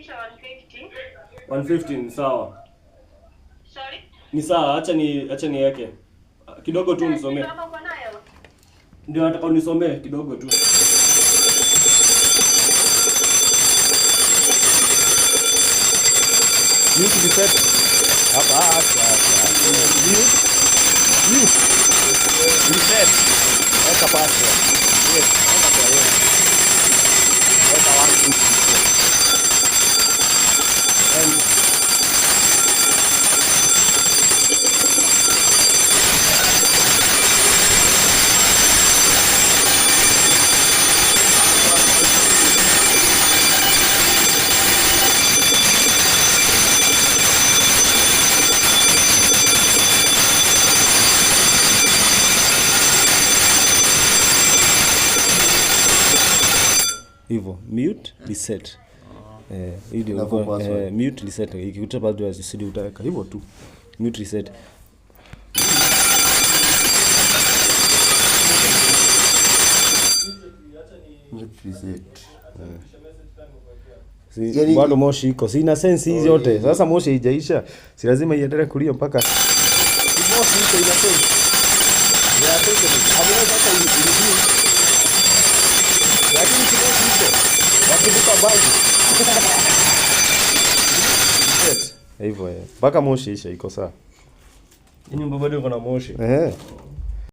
Imeisha 150. 150 ni sawa. Sorry? Ni sawa, acha niweke. Kidogo tu nisomee. Ndio nataka unisomee kidogo tu. Mute reset. Hapa Mute. Reset. Weka password. Yes, weka kwa hiyo. Weka 1 2 3 4. Hivyo mute reset. Hii ndio mute reset. Ikikuta bado usidi utaweka hivyo tu. Mute reset. Mute reset. Si bado moshi iko. Sina sense hizi yote. Sasa moshi haijaisha. Si lazima iendelee kulia mpaka moshi iko ina sense. Ya sense. Ameweza sasa ilirudi. Lakini kimoshi hicho wakivuka bangi hivyo mpaka moshi isha iko sawa. Nyumba bado iko na moshi.